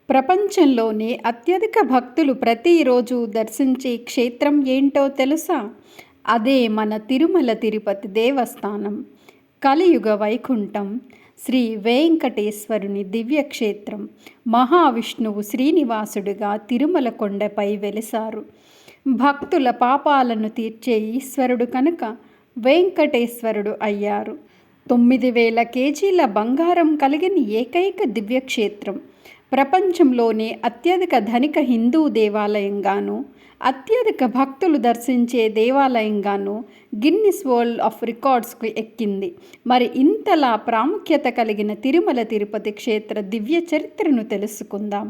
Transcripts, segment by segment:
ప్రపంచంలోనే అత్యధిక భక్తులు ప్రతిరోజు దర్శించే క్షేత్రం ఏంటో తెలుసా? అదే మన తిరుమల తిరుపతి దేవస్థానం. కలియుగ వైకుంఠం, శ్రీ వెంకటేశ్వరుని దివ్యక్షేత్రం. మహావిష్ణువు శ్రీనివాసుడిగా తిరుమల కొండపై వెలిశారు. భక్తుల పాపాలను తీర్చే ఈశ్వరుడు కనుక వెంకటేశ్వరుడు అయ్యారు. 9,000 కేజీల బంగారం కలిగిన ఏకైక దివ్యక్షేత్రం. ప్రపంచంలోనే అత్యధిక ధనిక హిందూ దేవాలయంగాను, అత్యధిక భక్తులు దర్శించే దేవాలయంగాను గిన్నిస్ వరల్డ్ ఆఫ్ రికార్డ్స్కు ఎక్కింది. మరి ఇంతలా ప్రాముఖ్యత కలిగిన తిరుమల తిరుపతి క్షేత్ర దివ్య చరిత్రను తెలుసుకుందాం.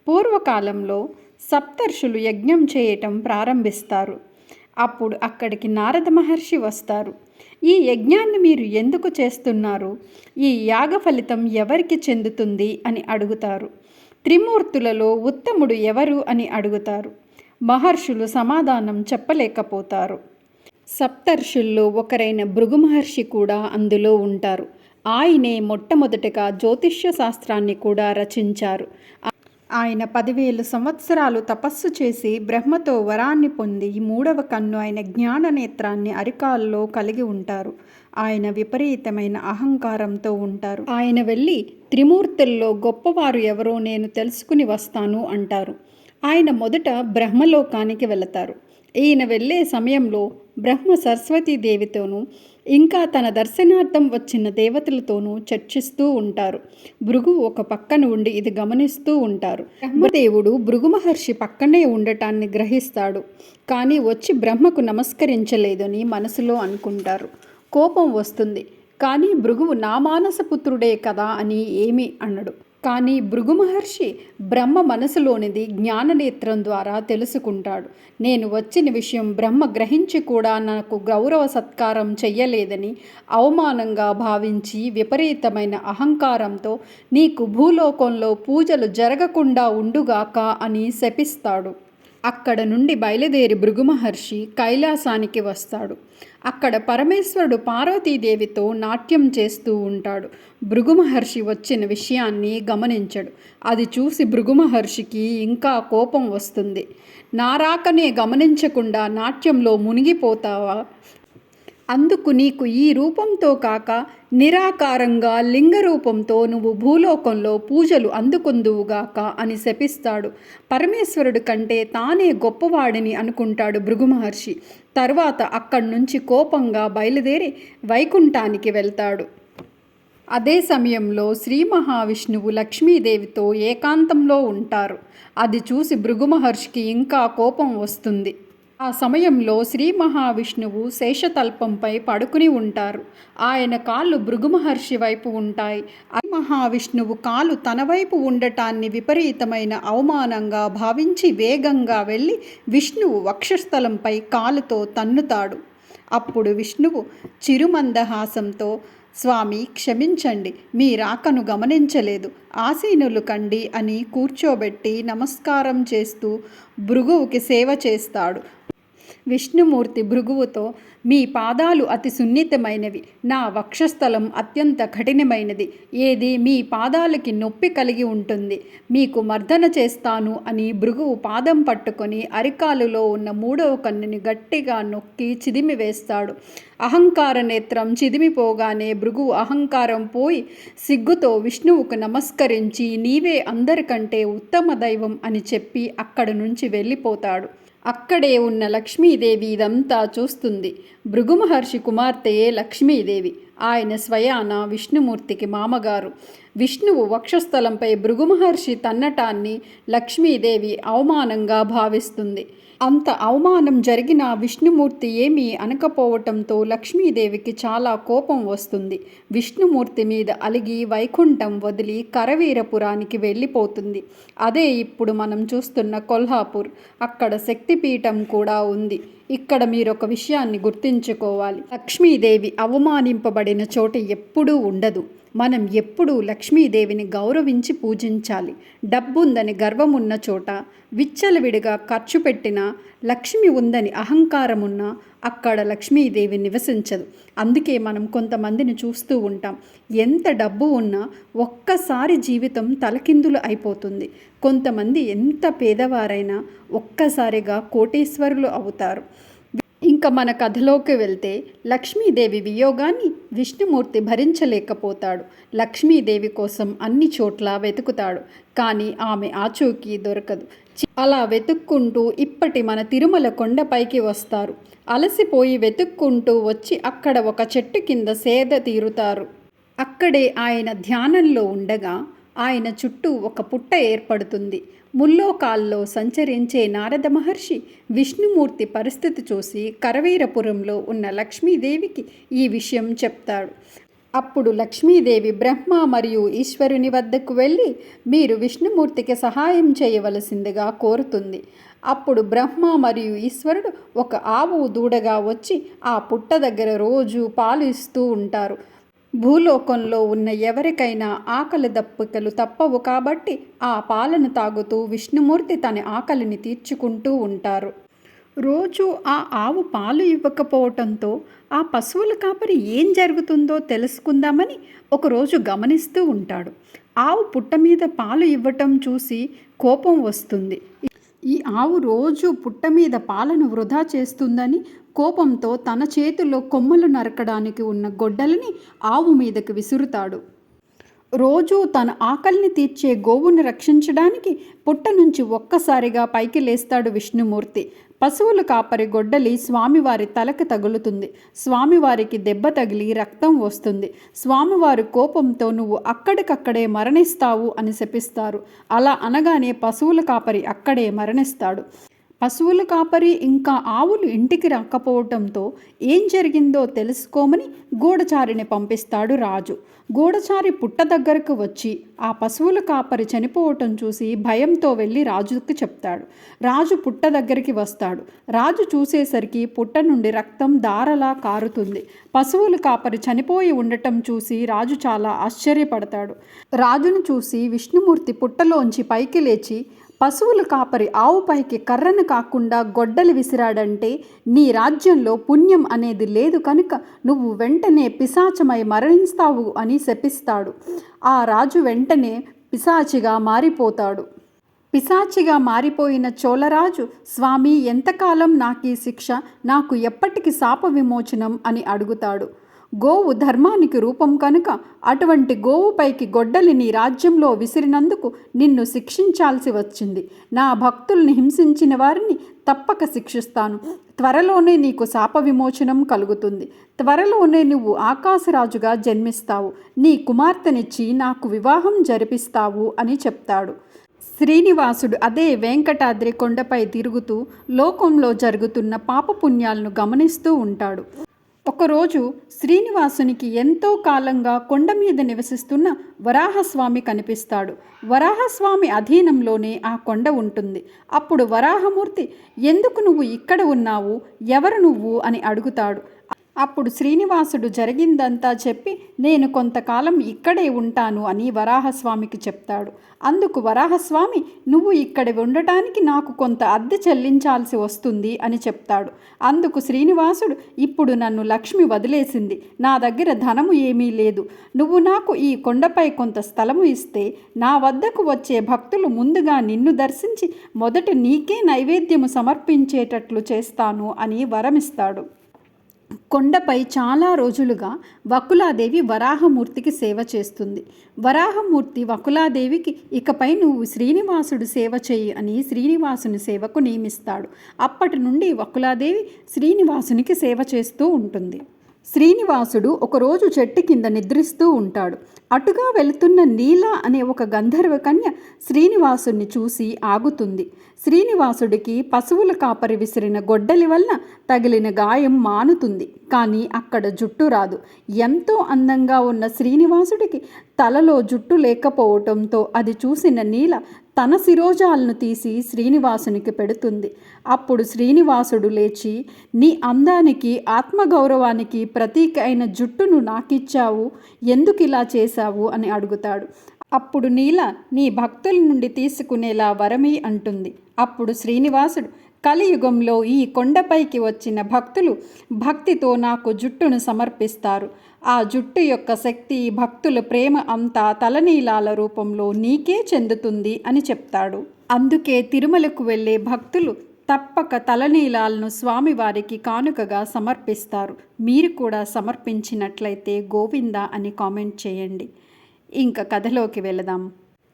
పూర్వకాలంలో సప్తర్షులు యజ్ఞం చేయటం ప్రారంభిస్తారు. అప్పుడు అక్కడికి నారద మహర్షి వస్తారు. ఈ యజ్ఞాన్ని మీరు ఎందుకు చేస్తున్నారు? ఈ యాగ ఫలితం ఎవరికి చెందుతుంది అని అడుగుతారు. త్రిమూర్తులలో ఉత్తముడు ఎవరు అని అడుగుతారు. మహర్షులు సమాధానం చెప్పలేకపోతారు. సప్తర్షుల్లో ఒకరైన భృగు మహర్షి కూడా అందులో ఉంటారు. ఆయనే మొట్టమొదటగా జ్యోతిష్య శాస్త్రాన్ని కూడా రచించారు. ఆయన 10,000 సంవత్సరాలు తపస్సు చేసి బ్రహ్మతో వరాన్ని పొంది 3వ కన్ను అయిన జ్ఞాననేత్రాన్ని అరికాల్లో కలిగి ఉంటారు. ఆయన విపరీతమైన అహంకారంతో ఉంటారు. ఆయన వెళ్ళి త్రిమూర్తుల్లో గొప్పవారు ఎవరో నేను తెలుసుకుని వస్తాను అంటారు. ఆయన మొదట బ్రహ్మలోకానికి వెళతారు. ఈయన వెళ్ళే సమయంలో బ్రహ్మ సరస్వతీదేవితోనూ ఇంకా తన దర్శనార్థం వచ్చిన దేవతలతోనూ చర్చిస్తూ ఉంటారు. భృగువు ఒక పక్కన ఉండి ఇది గమనిస్తూ ఉంటారు. బ్రహ్మదేవుడు భృగు మహర్షి పక్కనే ఉండటాన్ని గ్రహిస్తాడు. కానీ వచ్చి బ్రహ్మకు నమస్కరించలేదని మనసులో అనుకుంటారు. కోపం వస్తుంది. కానీ భృగువు నా మానసపుత్రుడే కదా అని ఏమీ అనడు. కానీ భృగు మహర్షి బ్రహ్మ మనసులోనిది జ్ఞాననేత్రం ద్వారా తెలుసుకుంటాడు. నేను వచ్చిన విషయం బ్రహ్మ గ్రహించి కూడా నాకు గౌరవ సత్కారం చెయ్యలేదని అవమానంగా భావించి విపరీతమైన అహంకారంతో నీకు భూలోకంలో పూజలు జరగకుండా ఉండుగాక అని శపిస్తాడు. అక్కడ నుండి బయలుదేరి భృగు మహర్షి కైలాసానికి వస్తాడు. అక్కడ పరమేశ్వరుడు పార్వతీదేవితో నాట్యం చేస్తూ ఉంటాడు. భృగు మహర్షి వచ్చిన విషయాన్ని గమనించడు. అది చూసి భృగు మహర్షికి ఇంకా కోపం వస్తుంది. నా రాకనే గమనించకుండా నాట్యంలో మునిగిపోతావా? అందుకు నీకు ఈ రూపంతో కాక నిరాకారంగా లింగ రూపంతో నువ్వు భూలోకంలో పూజలు అందుకుందువుగాక అని శపిస్తాడు. పరమేశ్వరుడి కంటే తానే గొప్పవాడిని అనుకుంటాడు భృగు మహర్షి. తర్వాత అక్కడి నుంచి కోపంగా బయలుదేరి వైకుంఠానికి వెళ్తాడు. అదే సమయంలో శ్రీ మహావిష్ణువు లక్ష్మీదేవితో ఏకాంతంలో ఉంటారు. అది చూసి భృగు మహర్షికి ఇంకా కోపం వస్తుంది. ఆ సమయంలో శ్రీ మహావిష్ణువు శేషతల్పంపై పడుకుని ఉంటారు. ఆయన కాళ్ళు భృగు మహర్షి వైపు ఉంటాయి. మహావిష్ణువు కాలు తన వైపు ఉండటాన్ని విపరీతమైన అవమానంగా భావించి వేగంగా వెళ్ళి విష్ణువు వక్షస్థలంపై కాలుతో తన్నుతాడు. అప్పుడు విష్ణువు చిరుమందహాసంతో, స్వామి క్షమించండి, మీ రాకను గమనించలేదు, ఆసీనులు కండి అని కూర్చోబెట్టి నమస్కారం చేస్తూ భృగువుకి సేవ చేస్తాడు. విష్ణుమూర్తి భృగువుతో, మీ పాదాలు అతి సున్నితమైనవి, నా వక్షస్థలం అత్యంత కఠినమైనది. ఏది మీ పాదాలకి నొప్పి కలిగి ఉంటుంది, మీకు మర్దన చేస్తాను అని భృగువు పాదం పట్టుకొని అరికాలులో ఉన్న 3వ కన్నుని గట్టిగా నొక్కి చిదిమి వేస్తాడు. అహంకార నేత్రం చిదిమిపోగానే భృగువు అహంకారం పోయి సిగ్గుతో విష్ణువుకు నమస్కరించి నీవే అందరికంటే ఉత్తమ దైవం అని చెప్పి అక్కడి నుంచి వెళ్ళిపోతాడు. అక్కడే ఉన్న లక్ష్మీదేవి ఇదంతా చూస్తుంది. భృగు మహర్షి కుమార్తెయే లక్ష్మీదేవి. ఆయన స్వయాన విష్ణుమూర్తికి మామగారు. విష్ణువు వక్షస్థలంపై భృగు మహర్షి తన్నటాన్ని లక్ష్మీదేవి అవమానంగా భావిస్తుంది. అంత అవమానం జరిగిన విష్ణుమూర్తి ఏమీ అనకపోవటంతో లక్ష్మీదేవికి చాలా కోపం వస్తుంది. విష్ణుమూర్తి మీద అలిగి వైకుంఠం వదిలి కరవీరపురానికి వెళ్ళిపోతుంది. అదే ఇప్పుడు మనం చూస్తున్న కొల్హాపూర్. అక్కడ శక్తిపీఠం కూడా ఉంది. ఇక్కడ మీరొక విషయాన్ని గుర్తుంచుకోవాలి. లక్ష్మీదేవి అవమానింపబడిన చోట ఎప్పుడూ ఉండదు. మనం ఎప్పుడూ లక్ష్మీదేవిని గౌరవించి పూజించాలి. డబ్బుందని గర్వమున్న చోట, విచ్చలవిడిగా ఖర్చు పెట్టినా, లక్ష్మి ఉందని అహంకారమున్నా అక్కడ లక్ష్మీదేవి నివసించదు. అందుకే మనం కొంతమందిని చూస్తూ ఉంటాం. ఎంత డబ్బు ఉన్నా ఒక్కసారి జీవితం తలకిందులు అయిపోతుంది. కొంతమంది ఎంత పేదవారైనా ఒక్కసారిగా కోటీశ్వరులు అవుతారు. ఇంకా మన కథలోకి వెళ్తే లక్ష్మీదేవి వియోగాన్ని విష్ణుమూర్తి భరించలేకపోతాడు. లక్ష్మీదేవి కోసం అన్ని చోట్ల వెతుకుతాడు, కానీ ఆమె ఆచూకీ దొరకదు. అలా వెతుక్కుంటూ ఇప్పటి మన తిరుమల కొండపైకి వస్తారు. అలసిపోయి వెతుక్కుంటూ వచ్చి అక్కడ ఒక చెట్టు కింద సేద తీరుతారు. అక్కడే ఆయన ధ్యానంలో ఉండగా ఆయన చుట్టూ ఒక పుట్ట ఏర్పడుతుంది. ముల్లోకాల్లో సంచరించే నారద మహర్షి విష్ణుమూర్తి పరిస్థితి చూసి కరవీరపురంలో ఉన్న లక్ష్మీదేవికి ఈ విషయం చెప్తాడు. అప్పుడు లక్ష్మీదేవి బ్రహ్మ మరియు ఈశ్వరుని వద్దకు వెళ్ళి మీరు విష్ణుమూర్తికి సహాయం చేయవలసిందిగా కోరుతుంది. అప్పుడు బ్రహ్మ మరియు ఈశ్వరుడు ఒక ఆవు దూడగా వచ్చి ఆ పుట్ట దగ్గర రోజు పాలు ఇస్తూ ఉంటారు. భూలోకంలో ఉన్న ఎవరికైనా ఆకలి దప్పికలు తప్పవు కాబట్టి ఆ పాలను తాగుతూ విష్ణుమూర్తి తన ఆకలిని తీర్చుకుంటూ ఉంటారు. రోజు ఆ ఆవు పాలు ఇవ్వకపోవటంతో ఆ పశువుల కాపరి ఏం జరుగుతుందో తెలుసుకుందామని ఒకరోజు గమనిస్తూ ఉంటాడు. ఆవు పుట్ట మీద పాలు ఇవ్వటం చూసి కోపం వస్తుంది. ఈ ఆవు రోజు పుట్ట మీద పాలను వృధా చేస్తుందని కోపంతో తన చేతిలో కొమ్మలు నరకడానికి ఉన్న గొడ్డలిని ఆవు మీదకి విసురుతాడు. రోజూ తన ఆకలిని తీర్చే గోవును రక్షించడానికి పుట్ట నుంచి ఒక్కసారిగా పైకి లేస్తాడు విష్ణుమూర్తి. పశువుల కాపరి గొడ్డలి స్వామివారి తలకు తగులుతుంది. స్వామివారికి దెబ్బ తగిలి రక్తం వస్తుంది. స్వామివారి కోపంతో నువ్వు అక్కడికక్కడే మరణిస్తావు అని శపిస్తారు. అలా అనగానే పశువుల కాపరి అక్కడే మరణిస్తాడు. పశువుల కాపరి ఇంకా ఆవులు ఇంటికి రాకపోవటంతో ఏం జరిగిందో తెలుసుకోమని గూఢచారిని పంపిస్తాడు రాజు. గూఢచారి పుట్ట దగ్గరకు వచ్చి ఆ పశువుల కాపరి చనిపోవటం చూసి భయంతో వెళ్ళి రాజుకి చెప్తాడు. రాజు పుట్ట దగ్గరికి వస్తాడు. రాజు చూసేసరికి పుట్ట నుండి రక్తం ధారలా కారుతుంది. పశువుల కాపరి చనిపోయి ఉండటం చూసి రాజు చాలా ఆశ్చర్యపడతాడు. రాజును చూసి విష్ణుమూర్తి పుట్టలోంచి పైకి లేచి పశువుల కాపరి ఆవుపైకి కర్రను కాకుండా గొడ్డలి విసిరాడంటే నీ రాజ్యంలో పుణ్యం అనేది లేదు కనుక నువ్వు వెంటనే పిశాచమై మరణిస్తావు అని శపిస్తాడు. ఆ రాజు వెంటనే పిశాచిగా మారిపోతాడు. పిశాచిగా మారిపోయిన చోళరాజు స్వామి ఎంతకాలం నాకీ శిక్ష, నాకు ఎప్పటికి శాప విమోచనం అని అడుగుతాడు. గోవు ధర్మానికి రూపం కనుక అటువంటి గోవుపైకి గొడ్డలిని రాజ్యంలో విసిరినందుకు నిన్ను శిక్షించాల్సి వచ్చింది. నా భక్తుల్ని హింసించిన వారిని తప్పక శిక్షిస్తాను. త్వరలోనే నీకు శాప విమోచనం కలుగుతుంది. త్వరలోనే నువ్వు ఆకాశరాజుగా జన్మిస్తావు. నీ కుమార్తెనిచ్చి నాకు వివాహం జరిపిస్తావు అని చెప్తాడు. శ్రీనివాసుడు అదే వెంకటాద్రి కొండపై తిరుగుతూ లోకంలో జరుగుతున్న పాపపుణ్యాలను గమనిస్తూ ఉంటాడు. ఒకరోజు శ్రీనివాసునికి ఎంతో కాలంగా కొండ మీద నివసిస్తున్న వరాహస్వామి కనిపిస్తాడు. వరాహస్వామి అధీనంలోనే ఆ కొండ ఉంటుంది. అప్పుడు వరాహమూర్తి ఎందుకు నువ్వు ఇక్కడ ఉన్నావు, ఎవరు నువ్వు అని అడుగుతాడు. అప్పుడు శ్రీనివాసుడు జరిగిందంతా చెప్పి నేను కొంతకాలం ఇక్కడే ఉంటాను అని వరాహస్వామికి చెప్తాడు. అందుకు వరాహస్వామి నువ్వు ఇక్కడ ఉండటానికి నాకు కొంత అద్దె చెల్లించాల్సి వస్తుంది అని చెప్తాడు. అందుకు శ్రీనివాసుడు ఇప్పుడు నన్ను లక్ష్మి వదిలేసింది, నా దగ్గర ధనము ఏమీ లేదు. నువ్వు నాకు ఈ కొండపై కొంత స్థలము ఇస్తే నా వద్దకు వచ్చే భక్తులు ముందుగా నిన్ను దర్శించి మొదట నీకే నైవేద్యము సమర్పించేటట్లు చేస్తాను అని వరమిస్తాడు. కొండపై చాలా రోజులుగా వకులాదేవి వరాహమూర్తికి సేవ చేస్తుంది. వరాహమూర్తి వకులాదేవికి ఇకపై నువ్వు శ్రీనివాసుడు సేవ చేయి అని శ్రీనివాసుని సేవకు నియమిస్తాడు. అప్పటి నుండి వకులాదేవి శ్రీనివాసునికి సేవ చేస్తూ ఉంటుంది. శ్రీనివాసుడు ఒకరోజు చెట్టు కింద నిద్రిస్తూ ఉంటాడు. అటుగా వెళుతున్న నీల అనే ఒక గంధర్వ కన్య శ్రీనివాసుని చూసి ఆగుతుంది. శ్రీనివాసుడికి పశువుల కాపరి విసిరిన గొడ్డలి వల్ల తగిలిన గాయం మానుతుంది, కానీ అక్కడ జుట్టు రాదు. ఎంతో అందంగా ఉన్న శ్రీనివాసుడికి తలలో జుట్టు లేకపోవటంతో అది చూసిన నీల తన శిరోజాలను తీసి శ్రీనివాసునికి పెడుతుంది. అప్పుడు శ్రీనివాసుడు లేచి, నీ అందానికి ఆత్మగౌరవానికి ప్రతీక అయిన జుట్టును నాకిచ్చావు, ఎందుకు ఇలా చేశావు అని అడుగుతాడు. అప్పుడు నీల నీ భక్తుల నుండి తీసుకునేలా వరమి అంటుంది. అప్పుడు శ్రీనివాసుడు, కలియుగంలో ఈ కొండపైకి వచ్చిన భక్తులు భక్తితో నాకు జుట్టును సమర్పిస్తారు. ఆ జుట్టు యొక్క శక్తి, భక్తుల ప్రేమ అంతా తలనీలాల రూపంలో నీకే చెందుతుంది అని చెప్తాడు. అందుకే తిరుమలకు వెళ్ళే భక్తులు తప్పక తలనీలాలను స్వామివారికి కానుకగా సమర్పిస్తారు. మీరు కూడా సమర్పించినట్లయితే గోవిందా అని కామెంట్ చేయండి. ఇంకా కథలోకి వెళదాం.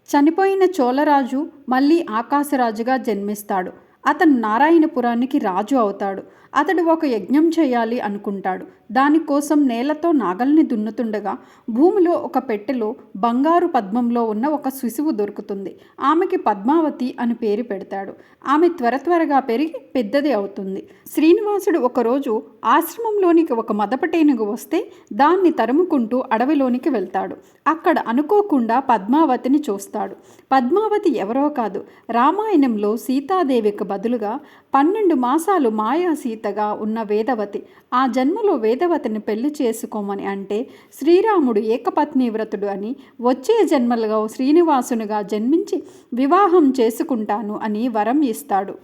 చనిపోయిన చోళరాజు మళ్ళీ ఆకాశరాజుగా జన్మిస్తాడు. అతను నారాయణపురానికి రాజు అవుతాడు. అతడు ఒక యజ్ఞం చేయాలి అనుకుంటాడు. దానికోసం నేలతో నాగల్ని దున్నుతుండగా భూమిలో ఒక పెట్టెలో బంగారు పద్మంలో ఉన్న ఒక శిశువు దొరుకుతుంది. ఆమెకి పద్మావతి అని పేరు పెడతాడు. ఆమె త్వరగా పెరిగి పెద్దది అవుతుంది. శ్రీనివాసుడు ఒకరోజు ఆశ్రమంలోనికి ఒక మదపటేనుగు వస్తే దాన్ని తరుముకుంటూ అడవిలోనికి వెళ్తాడు. అక్కడ అనుకోకుండా పద్మావతిని చూస్తాడు. పద్మావతి ఎవరో కాదు, రామాయణంలో సీతాదేవికి బదులుగా 12 మాసాలు మాయా సీతగా ఉన్న వేదవతి. ఆ జన్మలో వేదవతిని పెళ్లి చేసుకోమని అంటే శ్రీరాముడు ఏకపత్ని వ్రతుడు అని, వచ్చే జన్మలో శ్రీనివాసునిగా జన్మించి వివాహం చేసుకుంటాను అని వరం ఇస్తాడు.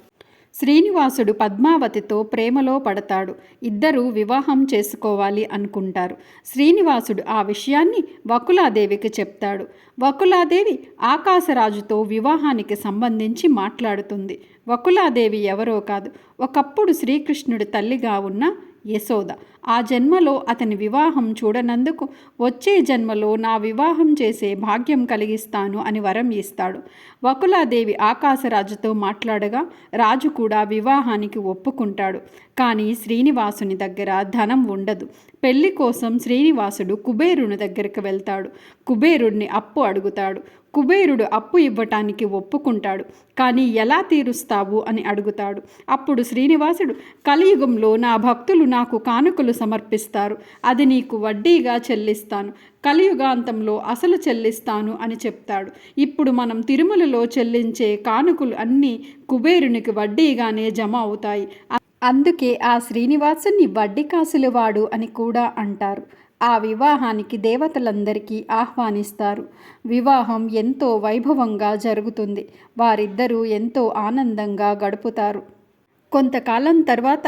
శ్రీనివాసుడు పద్మావతితో ప్రేమలో పడతాడు. ఇద్దరూ వివాహం చేసుకోవాలి అనుకుంటారు. శ్రీనివాసుడు ఆ విషయాన్ని వకులాదేవికి చెప్తాడు. వకులాదేవి ఆకాశరాజుతో వివాహానికి సంబంధించి మాట్లాడుతుంది. వకులాదేవి ఎవరో కాదు, ఒకప్పుడు శ్రీకృష్ణుడి తల్లిగా ఉన్న యశోద. ఆ జన్మలో అతని వివాహం చూడనందుకు వచ్చే జన్మలో నా వివాహం చేసే భాగ్యం కలిగిస్తాను అని వరం ఇస్తాడు. వకులాదేవి ఆకాశరాజుతో మాట్లాడగా రాజు కూడా వివాహానికి ఒప్పుకుంటాడు. కానీ శ్రీనివాసుని దగ్గర ధనం ఉండదు. పెళ్లి కోసం శ్రీనివాసుడు కుబేరుని దగ్గరికి వెళ్తాడు. కుబేరుడిని అప్పు అడుగుతాడు. కుబేరుడు అప్పు ఇవ్వటానికి ఒప్పుకుంటాడు. కానీ ఎలా తీరుస్తావు అని అడుగుతాడు. అప్పుడు శ్రీనివాసుడు, కలియుగంలో నా భక్తులు నాకు కానుకలు సమర్పిస్తారు, అది నీకు వడ్డీగా చెల్లిస్తాను, కలియుగాంతంలో అసలు చెల్లిస్తాను అని చెప్తాడు. ఇప్పుడు మనం తిరుమలలో చెల్లించే కానుకలు అన్నీ కుబేరునికి వడ్డీగానే జమ అవుతాయి. అందుకే ఆ శ్రీనివాసుని వడ్డీ కాసులవాడు అని కూడా అంటారు. ఆ వివాహానికి దేవతలందరికీ ఆహ్వానిస్తారు. వివాహం ఎంతో వైభవంగా జరుగుతుంది. వారిద్దరూ ఎంతో ఆనందంగా గడుపుతారు. కొంతకాలం తర్వాత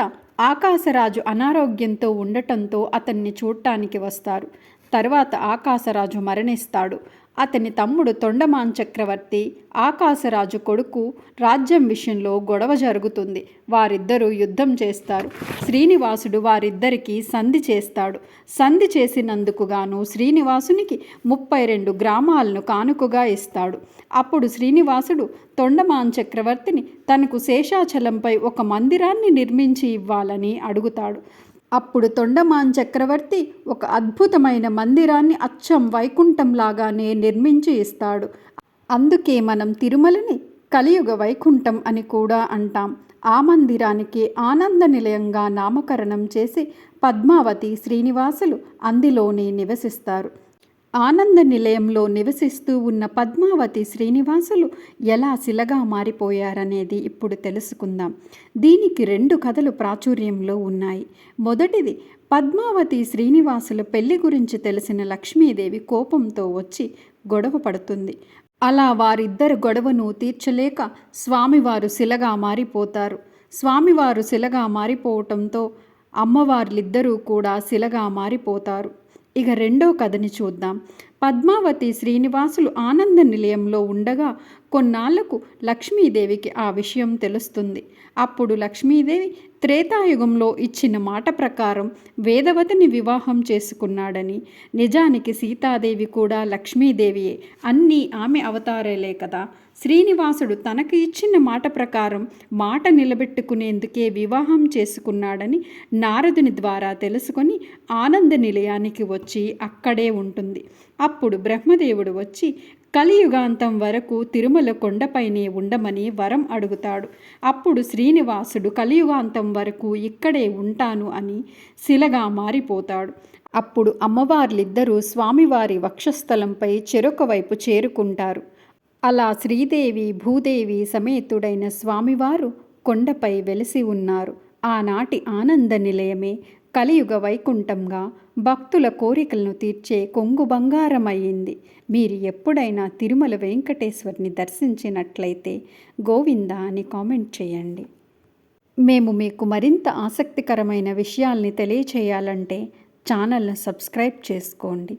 ఆకాశరాజు అనారోగ్యంతో ఉండటంతో అతన్ని చూడటానికి వస్తారు. తర్వాత ఆకాశరాజు మరణిస్తాడు. అతని తమ్ముడు తొండమాన్ చక్రవర్తి ఆకాశరాజు కొడుకు రాజ్యం విషయంలో గొడవ జరుగుతుంది. వారిద్దరూ యుద్ధం చేస్తారు. శ్రీనివాసుడు వారిద్దరికీ సంధి చేస్తాడు. సంధి చేసినందుకు గాను శ్రీనివాసునికి 32 గ్రామాలను కానుకగా ఇస్తాడు. అప్పుడు శ్రీనివాసుడు తొండమాన్ చక్రవర్తిని తనకు శేషాచలంపై ఒక మందిరాన్ని నిర్మించి ఇవ్వాలని అడుగుతాడు. అప్పుడు తొండమాన్ చక్రవర్తి ఒక అద్భుతమైన మందిరాన్ని అచ్చం వైకుంఠంలాగానే నిర్మించి ఇస్తాడు. అందుకే మనం తిరుమలని కలియుగ వైకుంఠం అని కూడా అంటాం. ఆ మందిరానికి ఆనంద నిలయంగా నామకరణం చేసి పద్మావతి శ్రీనివాసులు అందులోనే నివసిస్తారు. ఆనంద నిలయంలో నివసిస్తూ ఉన్న పద్మావతి శ్రీనివాసులు ఎలా శిలగా మారిపోయారనేది ఇప్పుడు తెలుసుకుందాం. దీనికి 2 కథలు ప్రాచుర్యంలో ఉన్నాయి. మొదటిది, పద్మావతి శ్రీనివాసుల పెళ్లి గురించి తెలిసిన లక్ష్మీదేవి కోపంతో వచ్చి గొడవ పడుతుంది. అలా వారిద్దరు గొడవను తీర్చలేక స్వామివారు శిలగా మారిపోతారు. స్వామివారు శిలగా మారిపోవటంతో అమ్మవార్లిద్దరూ కూడా శిలగా మారిపోతారు. ఇక 2వ కథని చూద్దాం. పద్మావతి శ్రీనివాసులు ఆనంద నిలయంలో ఉండగా కొన్నాళ్లకు లక్ష్మీదేవికి ఆ విషయం తెలుస్తుంది. అప్పుడు లక్ష్మీదేవి త్రేతాయుగంలో ఇచ్చిన మాట ప్రకారం వేదవతిని వివాహం చేసుకున్నాడని, నిజానికి సీతాదేవి కూడా లక్ష్మీదేవియే, అన్నీ ఆమె అవతారాలే కదా. శ్రీనివాసుడు తనకు ఇచ్చిన మాట ప్రకారం మాట నిలబెట్టుకునేందుకే వివాహం చేసుకున్నాడని నారదుని ద్వారా తెలుసుకొని ఆనంద నిలయానికి వచ్చి అక్కడే ఉంటుంది. అప్పుడు బ్రహ్మదేవుడు వచ్చి కలియుగాంతం వరకు తిరుమల కొండపైనే ఉండమని వరం అడుగుతాడు. అప్పుడు శ్రీనివాసుడు కలియుగాంతం వరకు ఇక్కడే ఉంటాను అని శిలగా మారిపోతాడు. అప్పుడు అమ్మవార్లిద్దరూ స్వామివారి వక్షస్థలంపై చెరొక వైపు చేరుకుంటారు. అలా శ్రీదేవి భూదేవి సమేతుడైన స్వామివారు కొండపై వెలిసి ఉన్నారు. ఆనాటి ఆనంద నిలయమే కలియుగ వైకుంఠంగా భక్తుల కోరికలను తీర్చే కొంగు బంగారమయ్యింది. మీరు ఎప్పుడైనా తిరుమల వెంకటేశ్వరిని దర్శించినట్లయితే గోవింద అని కామెంట్ చేయండి. మేము మీకు మరింత ఆసక్తికరమైన విషయాల్ని తెలియచేయాలంటే ఛానల్ను సబ్స్క్రైబ్ చేసుకోండి.